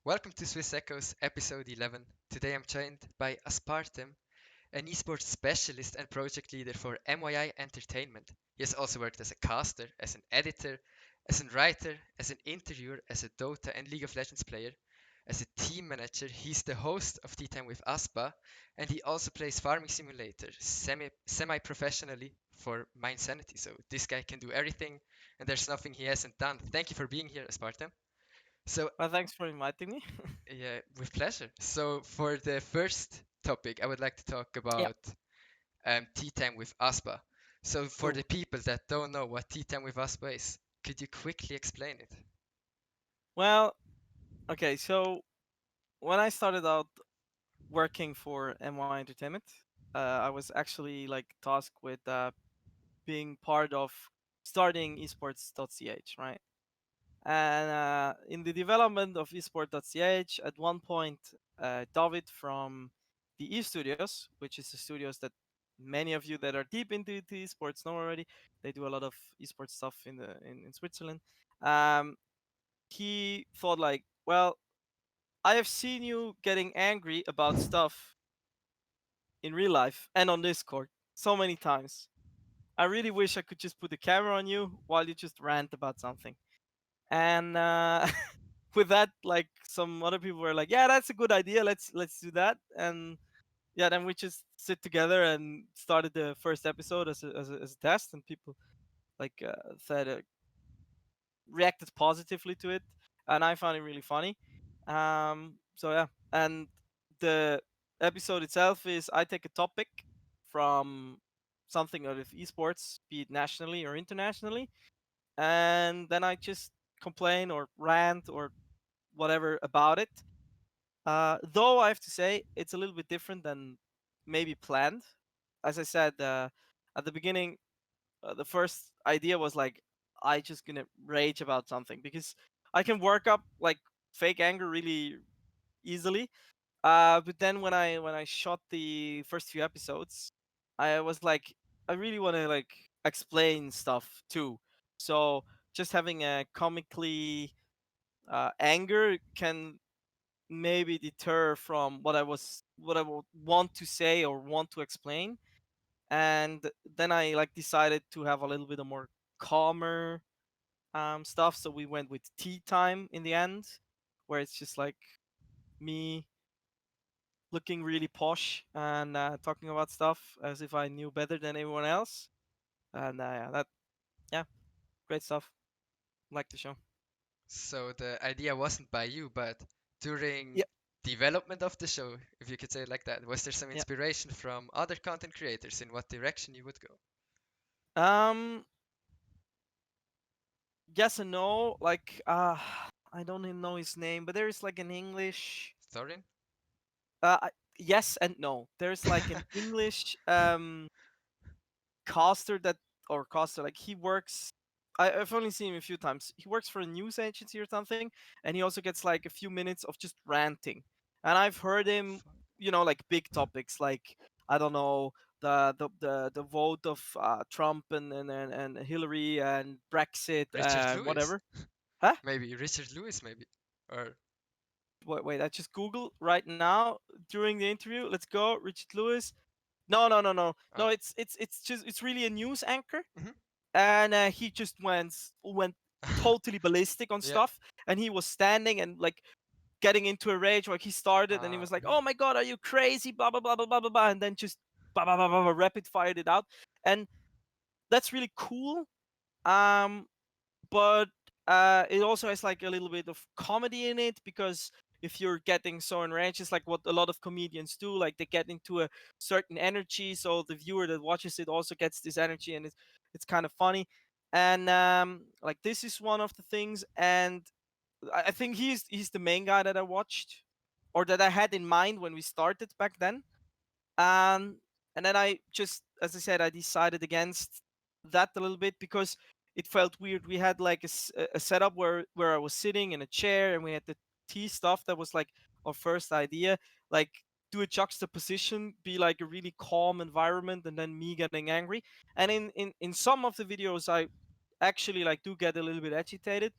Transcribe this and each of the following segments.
Welcome to Swiss Echoes episode 11. Today I'm joined by Aspartem, an esports specialist and project leader for MYI Entertainment. He has also worked as a caster, as an editor, as a writer, as an interviewer, as a Dota and League of Legends player, as a team manager. He's the host of Time with Aspa, and he also plays Farming Simulator semi professionally for Mind Sanity. So this guy can do everything, and there's nothing he hasn't done. Thank you for being here, Aspartem. So Well, thanks for inviting me. yeah, with pleasure. So for the first topic, I would like to talk Yeah, about tea time with Aspa. So for cool. the people that don't know what tea time with Aspa is, could you quickly explain it? Well, okay, so when I started out working for MY Entertainment, I was actually like tasked with being part of starting esports.ch, right? And in the development of esports.ch, at one point, David from the E Studios, which is the studios that many of you that are deep into esports know already, they do a lot of esports stuff in Switzerland. Um, he thought like, well, I have seen you getting angry about stuff in real life and on Discord so many times. I really wish I could just put the camera on you while you just rant about something. And with that, like some other people were like, "Yeah, that's a good idea. Let's do that." And yeah, then we just sit together and started the first episode as a test, and people like said reacted positively to it, and I found it really funny. So yeah, and the episode itself is I take a topic from something out of esports, be it nationally or internationally, and then I just complain or rant or whatever about it. Though I have to say it's a little bit different than maybe planned. As I said at the beginning, the first idea was like I just gonna rage about something because I can work up like fake anger really easily. But then when I shot the first few episodes, I was like, I really want to like explain stuff too. So just having a comically anger can maybe deter from what I would want to say or want to explain. And then I like decided to have a little bit of more calmer stuff. So we went with tea time in the end, where it's just like me looking really posh and talking about stuff as if I knew better than everyone else. And yeah, yeah, great stuff. Like the show. So the idea wasn't by you, but during Yeah, development of the show, if you could say it like that, was there some yeah. inspiration from other content creators in what direction you would go? Um, yes and no. Like, I don't even know his name, but there is like an English. Thorin? I- yes and no. There's like an English caster that or caster like he works. I've only seen him a few times. He works for a news agency or something, and he also gets like a few minutes of just ranting. And I've heard him, like big topics like I don't know the vote of Trump and Hillary and Brexit Richard and Lewis? whatever. Huh? Maybe Richard Lewis, maybe, or Wait. I just Google right now during the interview. Let's go, Richard Lewis. No, no, no, no, no. uh, It's really a news anchor, mhm. and he just went totally ballistic on Yeah. stuff, and he was standing and like getting into a rage. Like he started, and he was like, Mhm. "Oh my god, are you crazy?" Blah blah blah blah blah blah, blah, and then just blah blah blah blah, blah rapid fired it out, and that's really cool. Um, but it also has like a little bit of comedy in it because if you're getting so enraged, it's like what a lot of comedians do. Like they get into a certain energy, so the viewer that watches it also gets this energy, and it's kind of funny. And like this is one of the things, and I think he's the main guy that I watched or that I had in mind when we started back then. Um, and then I just, as I said, I decided against that a little bit because it felt weird. We had like a setup where I was sitting in a chair and we had the tea stuff that was like our first idea, like do a juxtaposition, be like a really calm environment, and then me getting angry. And in some of the videos, I actually like do get a little bit agitated,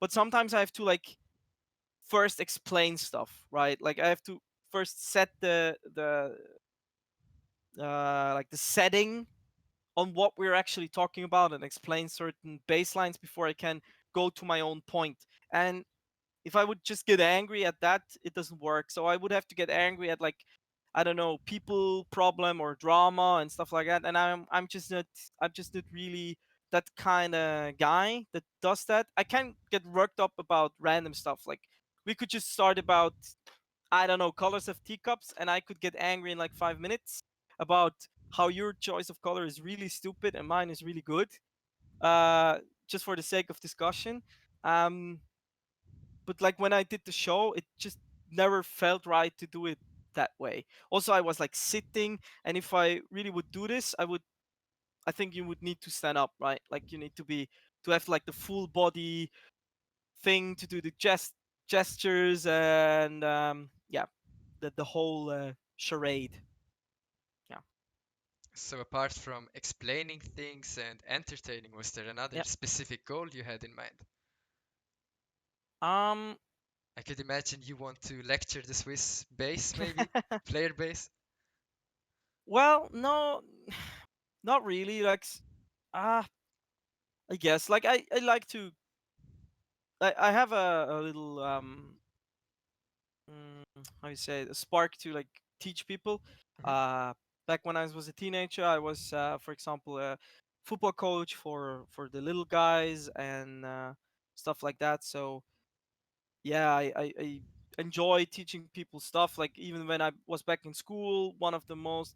but sometimes I have to like first explain stuff, right? Like I have to first set the like the setting on what we're actually talking about and explain certain baselines before I can go to my own point. And if I would just get angry at that, it doesn't work. So I would have to get angry at, like, I don't know, people problem or drama and stuff like that. And I'm just not really that kind of guy that does that. I can get worked up about random stuff. Like we could just start about, I don't know, colors of teacups, and I could get angry in like 5 minutes about how your choice of color is really stupid and mine is really good. Uh, just for the sake of discussion. Um, but like when I did the show, it just never felt right to do it that way. Also, I was like sitting, and if I really would do this, I think you would need to stand up, right? Like you need to have like the full body thing to do the gestures and yeah, the whole charade. Yeah. So apart from explaining things and entertaining, was there another Yeah. specific goal you had in mind? Um. I could imagine you want to lecture the Swiss base, maybe player base. Well, no, not really. Like, I guess like I like to. I have a little how you say it, a spark to like teach people. Mhm. Uh, back when I was a teenager, I was, for example, a football coach for the little guys and stuff like that. So yeah, I enjoy teaching people stuff. Like even when I was back in school, one of the most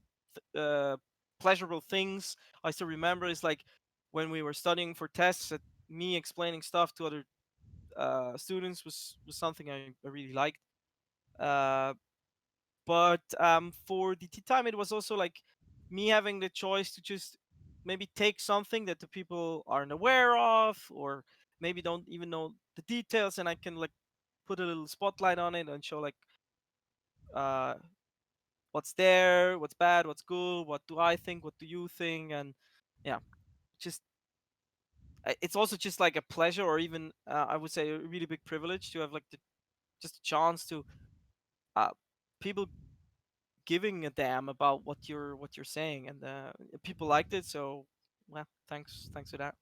uh, pleasurable things I still remember is like when we were studying for tests. That me explaining stuff to other students was something I really liked. Uh, but for the tea time, it was also like me having the choice to just maybe take something that the people aren't aware of, or maybe don't even know the details, and I can like put a little spotlight on it and show like uh, what's there, what's bad, what's good, what do I think, what do you think, and yeah, just it's also just like a pleasure, or even I would say a really big privilege to have like just a chance to uh, people giving a damn about what you're saying, and people liked it. So, well, thanks for that.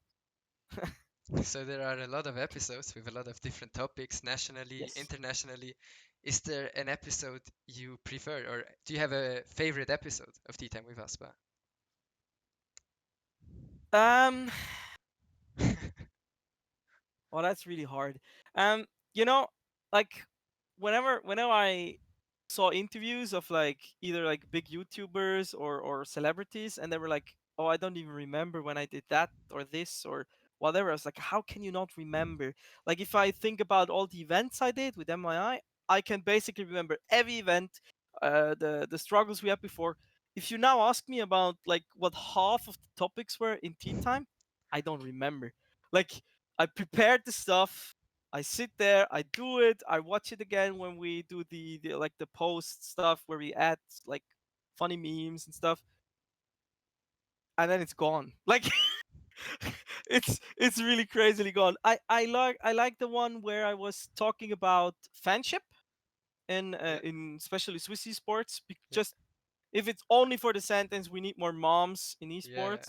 So there are a lot of episodes with a lot of different topics, nationally, Yes. internationally. Is there an episode you prefer, or do you have a favorite episode of Tea Time with Aspa? Um. Well, that's really hard. Um. You know, like whenever I saw interviews of like either like big YouTubers or celebrities, and they were like, "Oh, I don't even remember when I did that or this or whatever." I was like, "How can you not remember?" Like if I think about all the events I did with MII, I can basically remember every event, the struggles we had before. If you now ask me about like what half of the topics were in tea time, I don't remember. Like I prepared the stuff, I sit there, I do it, I watch it again when we do the like the post stuff where we add like funny memes and stuff, and then it's gone. Like it's really crazily gone. I like the one where I was talking about fanship Yeah, in especially Swiss esports. yeah, Just if it's only for the sentence, we need more moms in yeah. esports.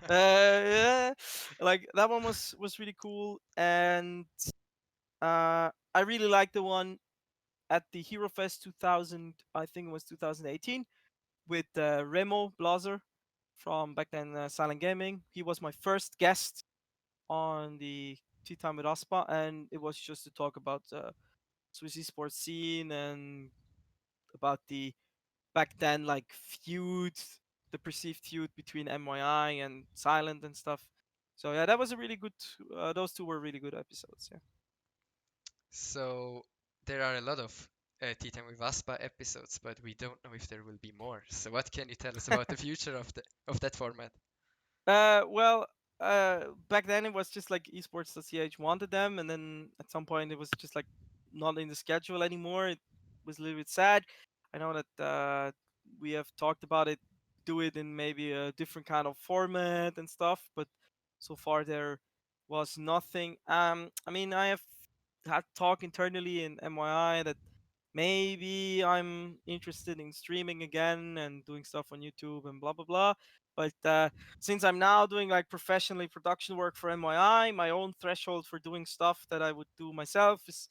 Yeah, like that one was really cool, and I really like the one at the Hero Fest 2000, I think it was 2018, with Remo Blaser from back then Silent Gaming. He was my first guest on the Tea Time with Aspa, and it was just to talk about Swiss esports scene and about the back then like feud, the perceived feud between MYI and Silent and stuff. So yeah, that was a really good. Those two were really good episodes. Yeah. So there are a lot of Tea Time with Aspa episodes, but we don't know if there will be more. So what can you tell us about the future of that format? Well, back then it was just like esports.ch wanted them, and then at some point it was just like not in the schedule anymore. It was a little bit sad. I know that we have talked about it, do it in maybe a different kind of format and stuff, but so far there was nothing. I mean, I have. had talk internally in MYI that maybe I'm interested in streaming again and doing stuff on YouTube and blah blah blah. But since I'm now doing like professionally production work for MYI, my own threshold for doing stuff that I would do myself is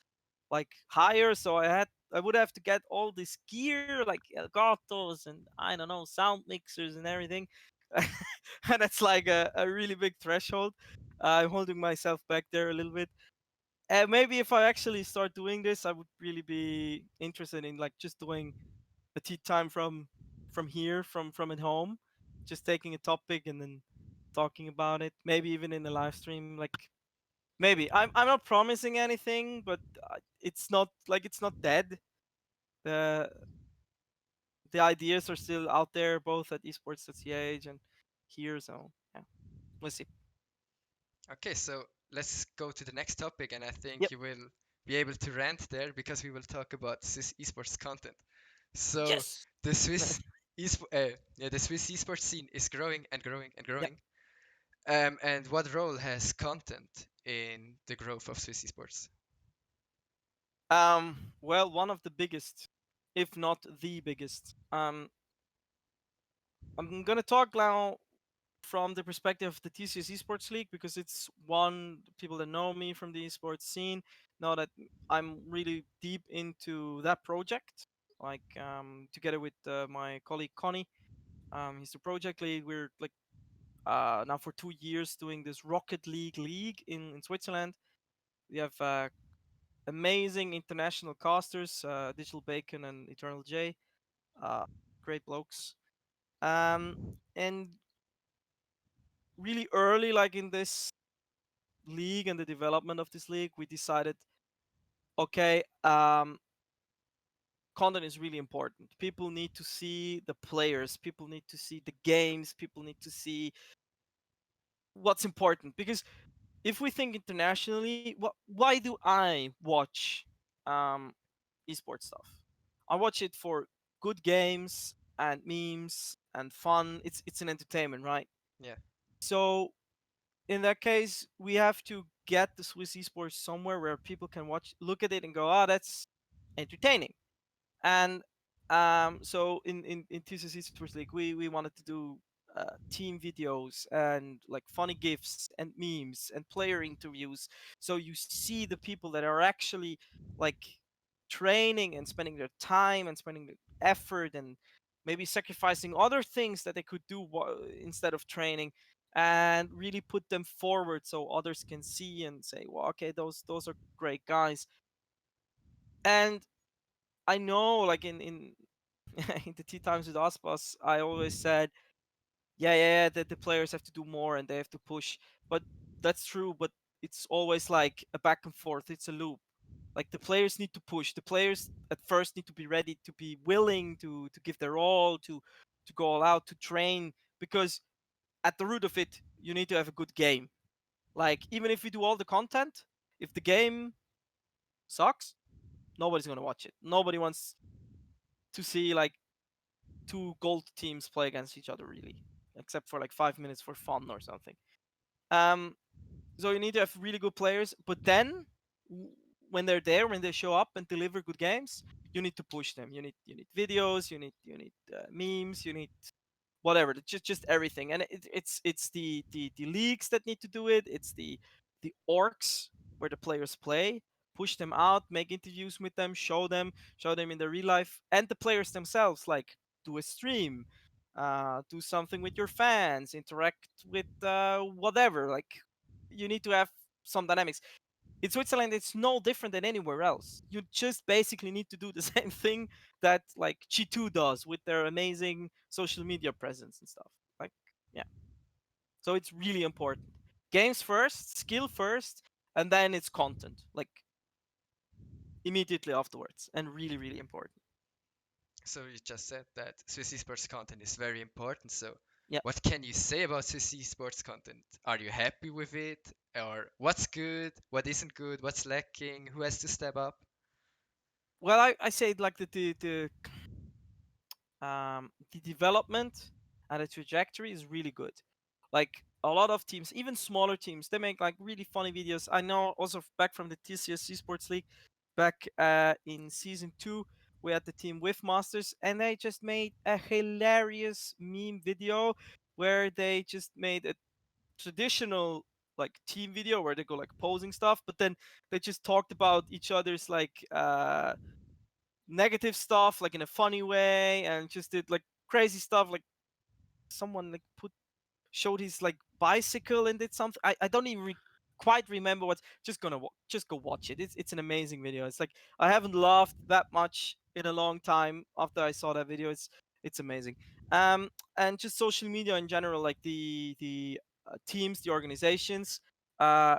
like higher. So I would have to get all this gear like Elgatos and I don't know sound mixers and everything, and it's like a really big threshold. I'm holding myself back there a little bit. Maybe if I actually start doing this, I would really be interested in like just doing a tea time from here, from at home, just taking a topic and then talking about it. Maybe even in a live stream. Like maybe I'm not promising anything, but it's not dead. The the ideas are still out there, both at esports.ch and here. So yeah, we'll see. Okay, so let's go to the next topic, and I think Yep. you will be able to rant there because we will talk about Swiss esports content. So Yes. the the Swiss esports scene is growing and growing and Yeah. growing. And what role has content in the growth of Swiss esports? Well, one of the biggest, if not the biggest. I'm gonna talk now from the perspective of the TCS Esports League because it's one people that know me from the esports scene know that I'm really deep into that project. Like together with my colleague Connie, he's the project lead. We're like now for 2 years doing this Rocket League in Switzerland. We have amazing international casters, Digital Bacon and Eternal J, uh, great blokes. Um, and really early, like in this league and the development of this league, we decided, okay, content is really important. People need to see the players, people need to see the games, people need to see what's important. Because if we think internationally, why do I watch um, esports stuff? I watch it for good games and memes and fun. It's an entertainment, right? Yeah, So in that case, we have to get the Swiss esports somewhere where people can look at it, and go, "Oh, that's entertaining." And so in TCC Sports League, we wanted to do team videos and like funny gifs and memes and player interviews, so you see the people that are actually like training and spending their time and spending the effort and maybe sacrificing other things that they could do instead of training, and really put them forward so others can see and say, well, okay, those are great guys. And I know, like in in the tea times with Aspas, I always said, yeah, that the players have to do more and they have to push. But that's true, but it's always like a back and forth. It's a loop. Like the players need to push. The players at first need to be ready, to be willing to give their all, to go all out, to train, because at the root of it, you need to have a good game. Like even if we do all the content, if the game sucks, nobody's gonna watch it. Nobody wants to see like two gold teams play against each other, really, except for like 5 minutes for fun or something. Um, so you need to have really good players, but then when they're there, when they show up and deliver good games, you need to push them. You need videos, you need memes, you need whatever, just everything. And it's the leagues that need to do it. It's the orcs where the players play. Push them out, make interviews with them, show them in the real life, and the players themselves. Like do a stream, do something with your fans, interact with whatever. Like you need to have some dynamics. In Switzerland, it's no different than anywhere else. You just basically need to do the same thing that like G2 does with their amazing social media presence and stuff. Like, yeah. So it's really important. Games first, skill first, and then it's content, like immediately afterwards, and really, really important. so you just said that Swiss esports content is very important. So Yeah. what can you say about Swiss esports content? Are you happy with it? Or what's good? What isn't good? What's lacking? Who has to step up? Well, I say like the development and the trajectory is really good. Like a lot of teams, even smaller teams, they make like really funny videos. I know also back from the TCS Esports League, back in season 2, we had the team with Masters, and they just made a hilarious meme video where they just made a traditional like team video where they go like posing stuff, but then they just talked about each other's like negative stuff like in a funny way, and just did like crazy stuff, like someone like put showed his like bicycle and did something. I don't even quite remember what. Just just go watch it. It's an amazing video. It's like I haven't laughed that much in a long time after I saw that video. It's amazing. And just social media in general, like the teams, the organizations, uh,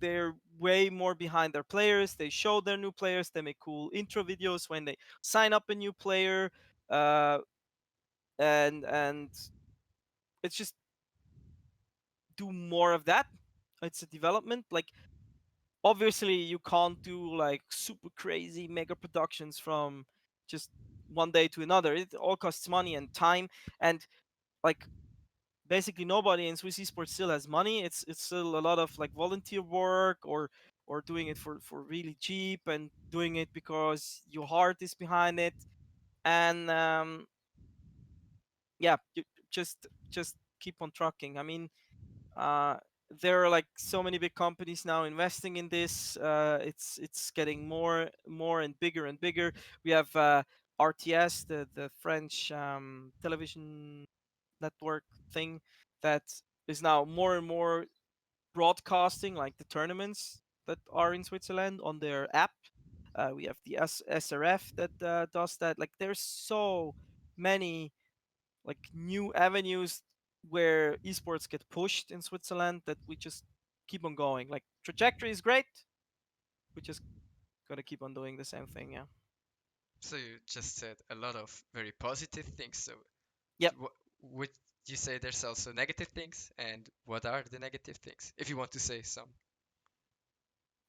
they're way more behind their players. They show their new players. They make cool intro videos when they sign up a new player. Uh, and it's just do more of that. It's a development. Like obviously you can't do like super crazy mega productions from just one day to another. It all costs money and time, and like basically nobody in Swiss esports still has money. It's still a lot of like volunteer work, or doing it for really cheap, and doing it because your heart is behind it. And yeah, you just keep on trucking. I mean, uh, there are like so many big companies now investing in this. It's getting more and bigger and bigger. We have RTS, the French television network thing, that is now more and more broadcasting like the tournaments that are in Switzerland on their app. We have the SRF that does that. Like there's so many like new avenues where esports get pushed in Switzerland that we just keep on going. Like trajectory is great. We just gotta keep on doing the same thing. Yeah. So you just said a lot of very positive things. So Yep. would you say there's also negative things? And what are the negative things? If you want to say some.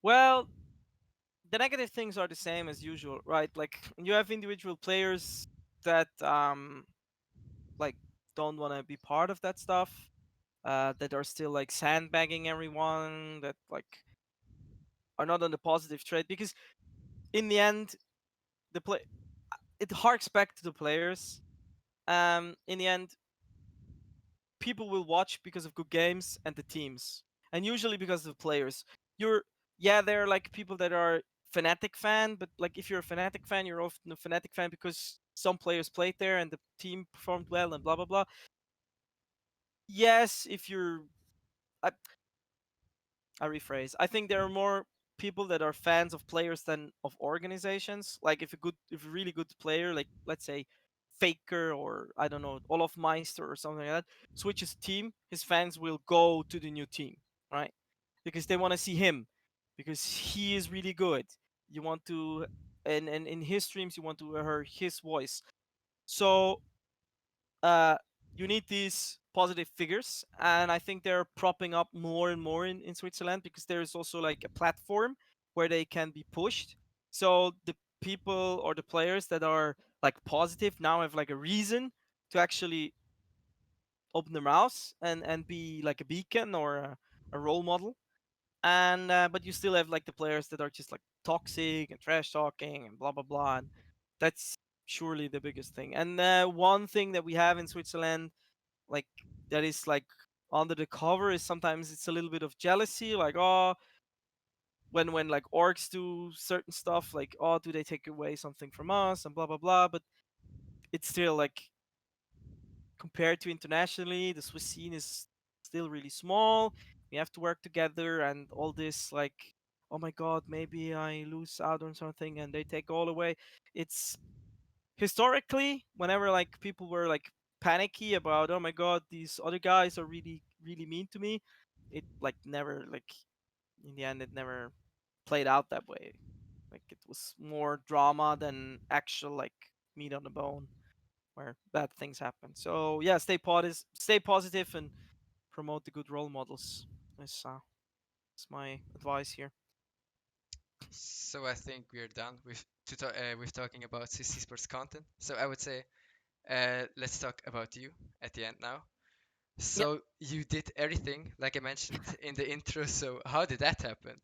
Well, the negative things are the same as usual, right? Like you have individual players that like don't want to be part of that stuff. That are still like sandbagging everyone. That like are not on the positive trade, because in the end, the play it harks back to the players. In the end, people will watch because of good games and the teams, and usually because of the players. You're Yeah, there are like people that are fanatic fan, but like if you're a fanatic fan, you're often a fanatic fan because some players played there and the team performed well and blah blah blah. Yes, if you're I, I rephrase. I think there are more people that are fans of players than of organizations. Like if a really good player, like let's say Faker, or I don't know, Olaf Meister or something like that, switches team, his fans will go to the new team, right? Because they want to see him, because he is really good. You want to, and in his streams, you want to hear his voice. So uh, you need these positive figures, and I think they're propping up more and more in Switzerland, because there is also like a platform where they can be pushed. So the people or the players that are like positive now have like a reason to actually open their mouths and be like a beacon or a role model. And but you still have like the players that are just like toxic and trash talking and blah blah blah, and that's surely the biggest thing. And one thing that we have in Switzerland, like that is like under the cover, is sometimes it's a little bit of jealousy, like oh, when like orgs do certain stuff, like oh, do they take away something from us and blah blah blah. But it's still like, compared to internationally, the Swiss scene is still really small. We have to work together, and all this like, oh my god, maybe I lose out on something and they take all away. It's historically, whenever like people were like panicky about, oh my god, these other guys are really mean to me, it like never like, in the end it never played out that way. Like it was more drama than actual like meat on the bone where bad things happen. So yeah, stay positive and promote the good role models. Is my advice here. So I think we're done with talking about CC Sports content. So I would say let's talk about you at the end now. Yeah. So you did everything, like I mentioned in the intro. So how did that happen?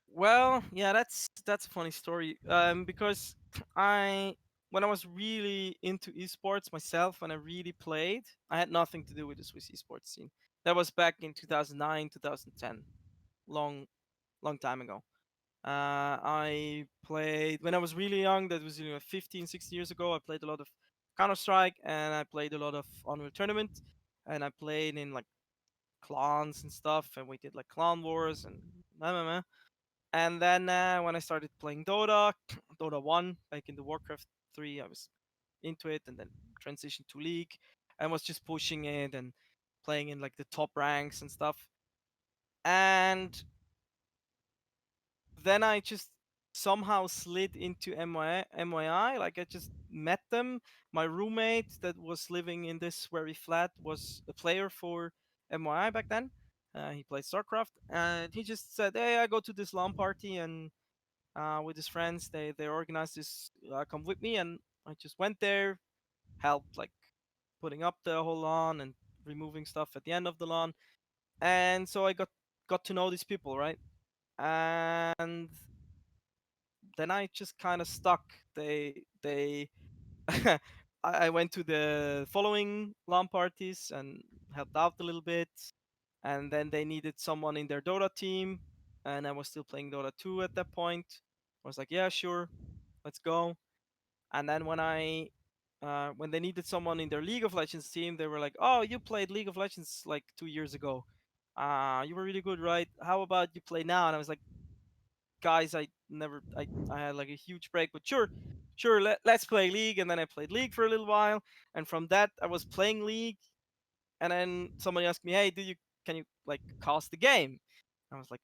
Well, yeah, that's a funny story. Because I when I was really into esports myself, when I really played, I had nothing to do with the Swiss esports scene. That was back in 2009, 2010, long, long time ago. I played when I was really young. That was 15, 16 years ago. I played a lot of Counter Strike, and I played a lot of Unreal Tournament, and I played in like clans and stuff, and we did like clan wars and blah. And then when I started playing Dota, Dota 1, back in the Warcraft 3, I was into it and then transitioned to League and was just pushing it and playing in like the top ranks and stuff. And then I just somehow slid into MYI. Like I just met them. My roommate that was living in this very flat was a player for MYI back then. He played StarCraft and he just said, "Hey, I go to this LAN party and with his friends. They organized this. Come with me, and I just went there, helped like putting up the whole lawn and removing stuff at the end of the lawn. And so I got to know these people, right? And then I just kind of stuck. They I went to the following lawn parties and helped out a little bit. And then they needed someone in their Dota team, and I was still playing Dota 2 at that point. I was like, yeah, sure, let's go. And then when they needed someone in their League of Legends team, they were like, "Oh, you played League of Legends like 2 years ago. You were really good, right? How about you play now?" And I was like, "Guys, I had like a huge break, but sure, let's play League." And then I played League for a little while, and from that I was playing League, and then somebody asked me, "Hey, can you like cast the game?" I was like,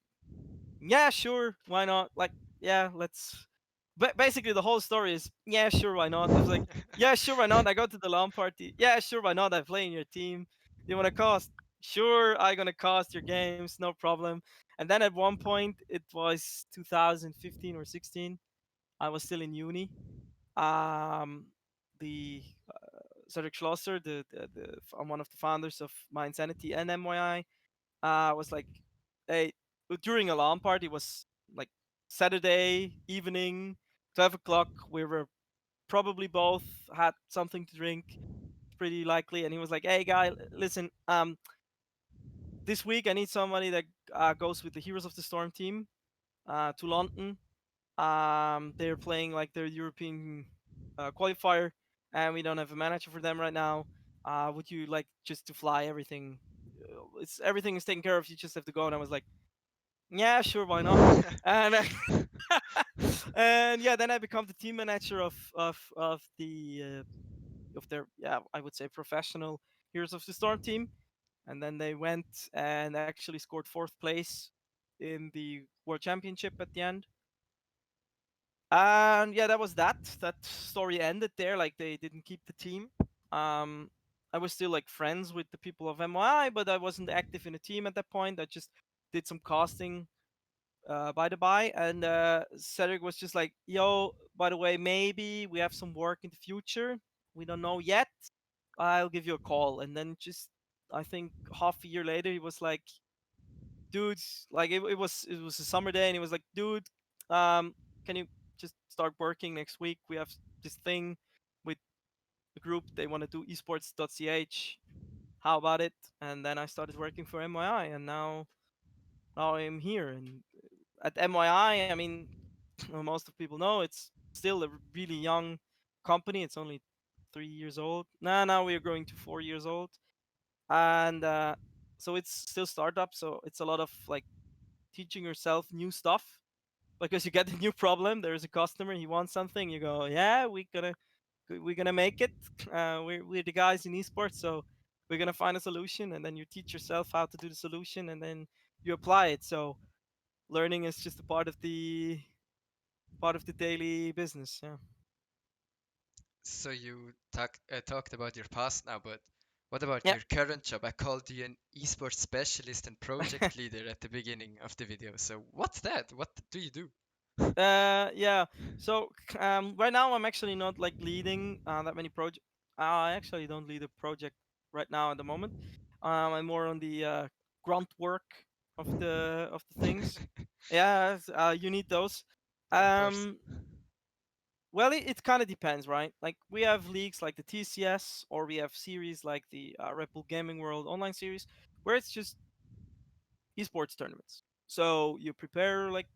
yeah, sure, why not? Like, yeah, let's. But basically, the whole story is, yeah, sure, why not? I was like, yeah, sure, why not? I go to the lawn party. Yeah, sure, why not? I play in your team. You want to cast? Sure, I gonna cast your games, no problem. And then at one point, it was 2015 or 16. I was still in uni. Um, the Cedric Schlosser, I'm one of the founders of My Insanity and MYI, was like, hey, during a lawn party, it was like Saturday evening, 12 o'clock. We were probably both had something to drink, pretty likely. And he was like, hey, guy, listen, this week I need somebody that goes with the Heroes of the Storm team to London. They're playing like their European qualifier, and we don't have a manager for them right now. Would you like just to fly everything? It's everything is taken care of. You just have to go. And I was like, yeah, sure, why not? And and yeah, then I become the team manager of their, yeah, I would say professional Heroes of the Storm team. And then they went and actually scored fourth place in the World Championship at the end. And yeah, that was that. That story ended there. Like they didn't keep the team. Um, I was still like friends with the people of MYI, but I wasn't active in the team at that point. I just did some casting by the by, and Cedric was just like, "Yo, by the way, maybe we have some work in the future. We don't know yet. I'll give you a call." And then just, I think half a year later, he was like, "Dude, like it was a summer day, and he was like, dude, can you just start working next week? We have this thing with the group. They want to do esports.ch. How about it?" And then I started working for MYI, and now I'm here. And at MYI, I mean, most of people know it's still a really young company. It's only 3 years old. Now we are growing to 4 years old, and so it's still startup. So it's a lot of like teaching yourself new stuff because you get a new problem. There's a customer, he wants something. You go, yeah, we're gonna make it. We're the guys in esports, so we're gonna find a solution, and then you teach yourself how to do the solution, and then you apply it. So learning is just a part of the daily business. Yeah. So you talked about your past now, but what about Yeah. your current job? I called you an esports specialist and project leader at the beginning of the video. So what's that? What do you do? Yeah. So right now I'm actually not like leading that many projects. I actually don't lead a project right now at the moment. I'm more on the grunt work of the things. Yeah, you need those. Yeah, of course. Um, well, it kind of depends, right? Like we have leagues like the TCS, or we have series like the Red Bull Gaming World online series, where it's just esports tournaments. So you prepare like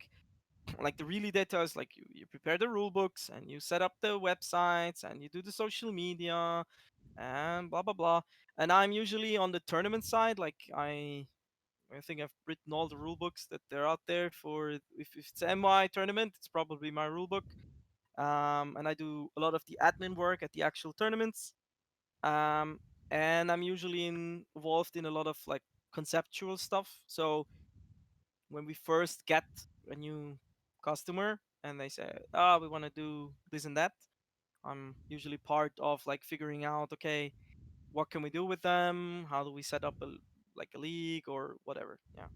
the really details, like you prepare the rule books and you set up the websites and you do the social media and blah blah blah. And I'm usually on the tournament side. Like I think I've written all the rule books that they're out there for. If it's MY tournament, it's probably my rule book. And I do a lot of the admin work at the actual tournaments. Um, and I'm usually involved in a lot of like conceptual stuff. So when we first get a new customer and they say, "Ah, we want to do this and that," I'm usually part of like figuring out, okay, what can we do with them? How do we set up like a league or whatever? Yeah.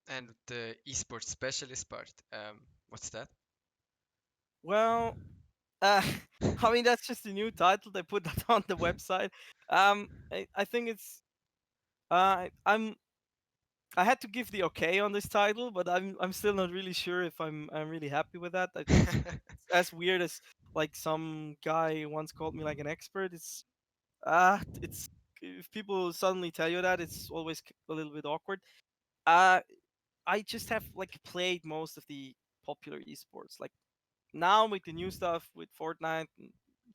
And the esports specialist part, what's that? Well, uh, I mean that's just a new title. They put that on the website. I think it's I'm I had to give the okay on this title, but I'm still not really sure if I'm really happy with that. It's as weird as like some guy once called me like an expert. It's if people suddenly tell you that, it's always a little bit awkward. Uh, I just have like played most of the popular esports. Like now with the new stuff with Fortnite and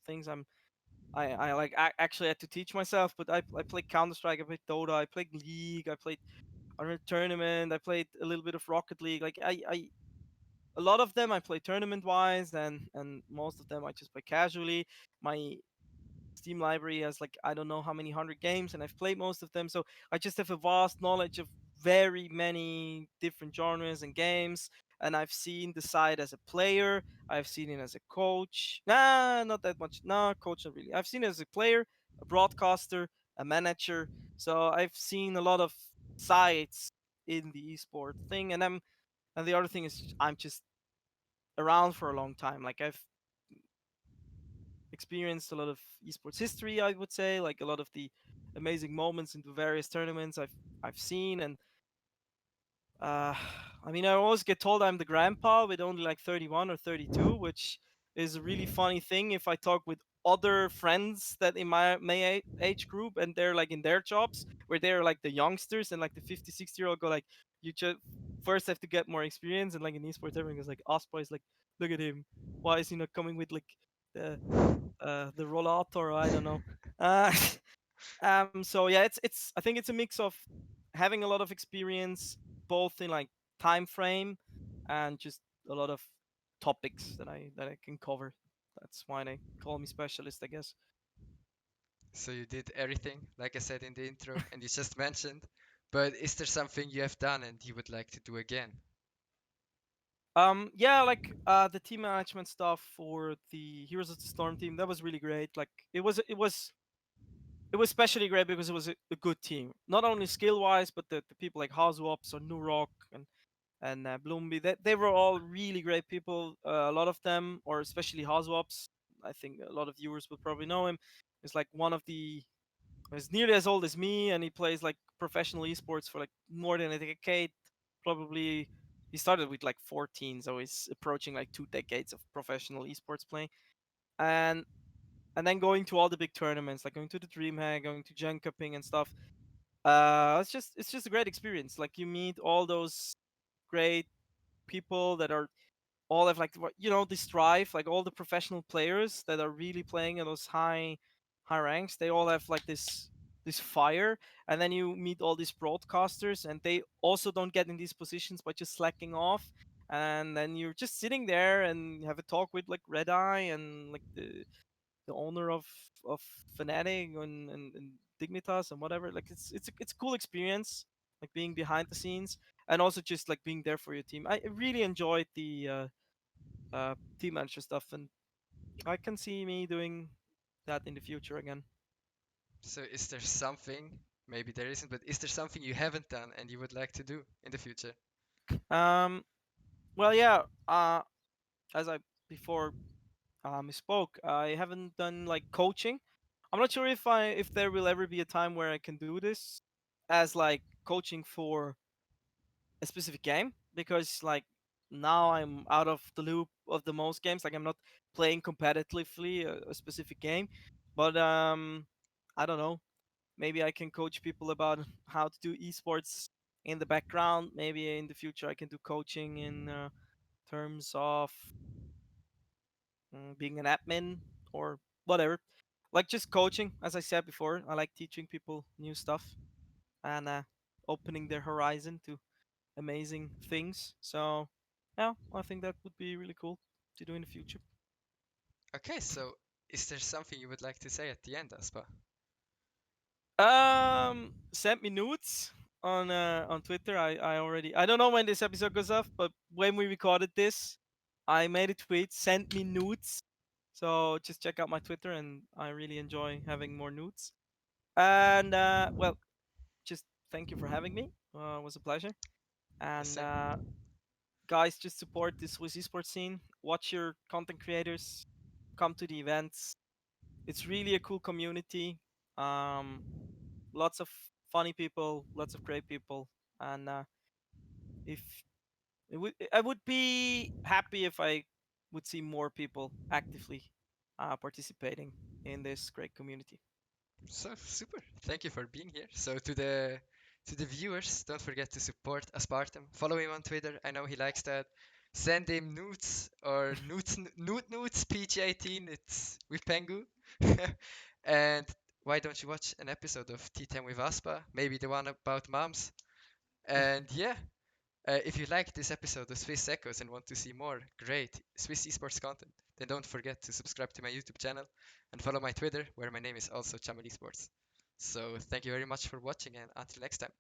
things, I like actually had to teach myself. But I played Counter Strike, I played Dota, I played League, I played Unreal Tournament, I played a little bit of Rocket League. Like I a lot of them I play tournament wise, and most of them I just play casually. My Steam library has like I don't know how many hundred games, and I've played most of them. So I just have a vast knowledge of very many different genres and games. And I've seen the side as a player. I've seen it as a coach. Nah, not that much. Nah, coach not really. I've seen it as a player, a broadcaster, a manager. So I've seen a lot of sides in the esport thing. And the other thing is I'm just around for a long time. Like I've experienced a lot of esports history, I would say, like a lot of the amazing moments in the various tournaments I've seen. And uh, I mean, I always get told I'm the grandpa with only like 31 or 32, which is a really funny thing if I talk with other friends that in my age group and they're like in their jobs where they're like the youngsters, and like the 50, 60-year-old go like, you just first have to get more experience. And like in esports, everyone goes like, Aspa is like, look at him. Why is he not coming with like the the rollator? I don't know. Uh, so yeah, it's I think it's a mix of having a lot of experience both in like time frame and just a lot of topics that I can cover. That's why they call me specialist, I guess. So you did everything, like I said in the intro, and you just mentioned. But is there something you have done and you would like to do again? Yeah, like the team management stuff for the Heroes of the Storm team, that was really great. Like it was especially great because it was a good team, not only skill wise, but the people like Hazuops or Nurok and Bloomby. They were all really great people. A lot of them, or especially Hazuops, I think a lot of viewers will probably know him. Is like one of the He's nearly as old as me, and he plays like professional esports for like more than a decade. Probably he started with like 14, so he's approaching like 2 decades of professional esports playing. And and then going to all the big tournaments, like going to the DreamHack, going to Gen Cupping and stuff. It's just a great experience. Like you meet all those great people that are all have like this drive, like all the professional players that are really playing at those high ranks. They all have like this fire. And then you meet all these broadcasters, and they also don't get in these positions by just slacking off. And then you're just sitting there and have a talk with like Red Eye and like the owner of Fnatic and Dignitas and whatever. Like it's a cool experience, like being behind the scenes, and also just like being there for your team. I really enjoyed the team manager stuff, and I can see me doing that in the future again. So is there something, maybe there isn't, but is there something you haven't done and you would like to do in the future? Um, well, yeah. As I before spoke, I haven't done like coaching. I'm not sure if there will ever be a time where I can do this as like coaching for a specific game, because like now I'm out of the loop of the most games. Like I'm not playing competitively a specific game, but I don't know. Maybe I can coach people about how to do esports in the background. Maybe in the future I can do coaching in terms of being an admin or whatever. Like just coaching, as I said before. I like teaching people new stuff and opening their horizon to amazing things. So yeah, I think that would be really cool to do in the future. Okay, so is there something you would like to say at the end, Aspa? Send me nudes on Twitter. I already, I don't know when this episode goes off, but when we recorded this, I made a tweet. Send me nudes. So just check out my Twitter, and I really enjoy having more nudes. And well, just thank you for having me. It was a pleasure. The And same. guys, just support the Swiss esports scene. Watch your content creators. Come to the events. It's really a cool community. Um, Lots of funny people, lots of great people, and if I would be happy if I would see more people actively participating in this great community. So super. Thank you for being here. So to the viewers, don't forget to support Aspartem. Follow him on Twitter. I know he likes that. Send him nudes or nudes PG-18. It's with Pengu. And why don't you watch an episode of Tea Time with Aspa? Maybe the one about moms. And yeah, if you like this episode of Swiss Echoes and want to see more great Swiss esports content, then don't forget to subscribe to my YouTube channel and follow my Twitter, where my name is also DjamelEsports. So thank you very much for watching, and until next time.